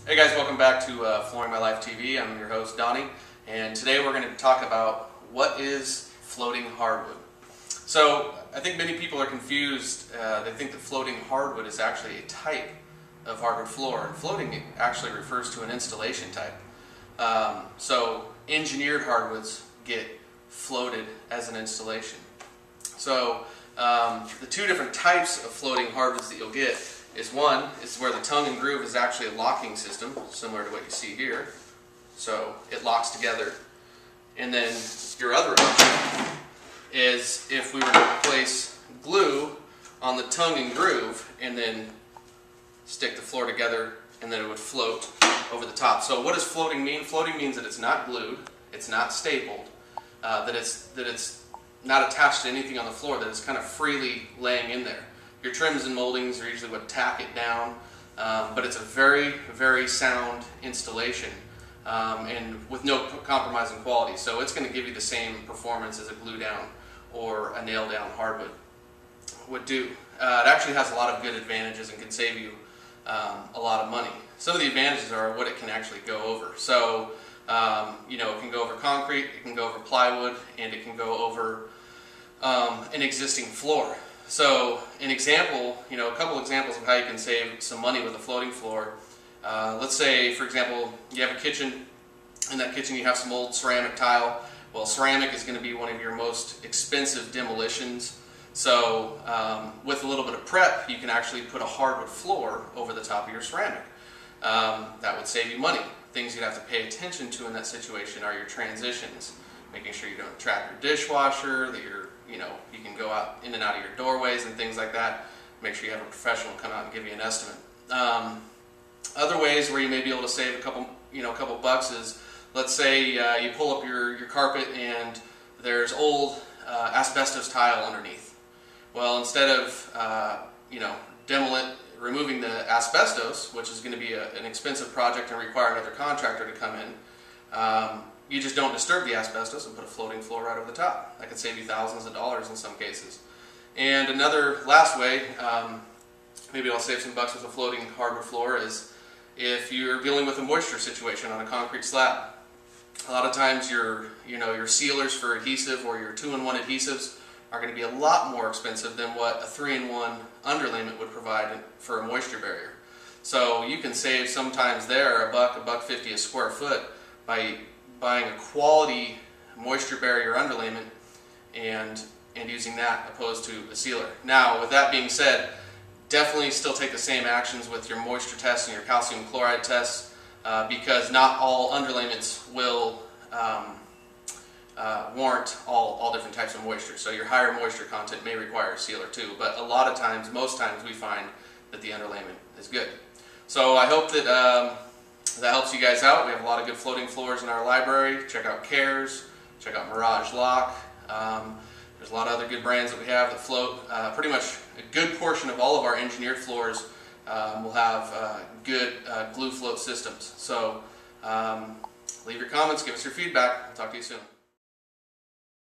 Hey guys, welcome back to Flooring My Life TV. I'm your host Donnie, and today we're going to talk about what is floating hardwood. So I think many people are confused. They think that floating hardwood is actually a type of hardwood floor, and floating actually refers to an installation type. So engineered hardwoods get floated as an installation. So the two different types of floating hardwoods that you'll get is one is where the tongue and groove is actually a locking system, similar to what you see here. So it locks together. And then your other option is if we were to place glue on the tongue and groove and then stick the floor together, and then it would float over the top. So what does floating mean? Floating means that it's not glued, it's not stapled, that it's not attached to anything on the floor, that it's kind of freely laying in there. Your trims and moldings are usually what tack it down, but it's a very, very sound installation and with no compromise in quality. So it's going to give you the same performance as a glue down or a nail down hardwood would do. It actually has a lot of good advantages and can save you a lot of money. Some of the advantages are what it can actually go over. So you know, it can go over concrete, it can go over plywood, and it can go over an existing floor. So an example, a couple examples of how you can save some money with a floating floor. Let's say, for example, you have a kitchen. In that kitchen you have some old ceramic tile. Well, ceramic is going to be one of your most expensive demolitions. So with a little bit of prep, you can actually put a hardwood floor over the top of your ceramic. That would save you money. Things you'd have to pay attention to in that situation are your transitions. Making sure you don't trap your dishwasher, that you can go out in and out of your doorways and things like that. Make sure you have a professional come out and give you an estimate. Other ways where you may be able to save a couple bucks is, let's say you pull up your carpet and there's old asbestos tile underneath. Well, instead of removing the asbestos, which is going to be an expensive project and require another contractor to come in, you just don't disturb the asbestos and put a floating floor right over the top. That could save you thousands of dollars in some cases. And another last way, maybe I'll save some bucks with a floating hardwood floor, is if you're dealing with a moisture situation on a concrete slab. A lot of times your sealers for adhesive or your 2-in-1 adhesives are going to be a lot more expensive than what a 3-in-1 underlayment would provide for a moisture barrier. So you can save sometimes there $1.50 a square foot by buying a quality moisture barrier underlayment and using that opposed to a sealer. Now, with that being said, definitely still take the same actions with your moisture tests and your calcium chloride tests because not all underlayments will warrant all different types of moisture. So your higher moisture content may require a sealer too, but a lot of times, most times, we find that the underlayment is good. So I hope that that helps you guys out. We have a lot of good floating floors in our library. Check out Cares, check out Mirage Lock. There's a lot of other good brands that we have that float. Pretty much a good portion of all of our engineered floors will have good glue float systems. So leave your comments, give us your feedback. I'll talk to you soon.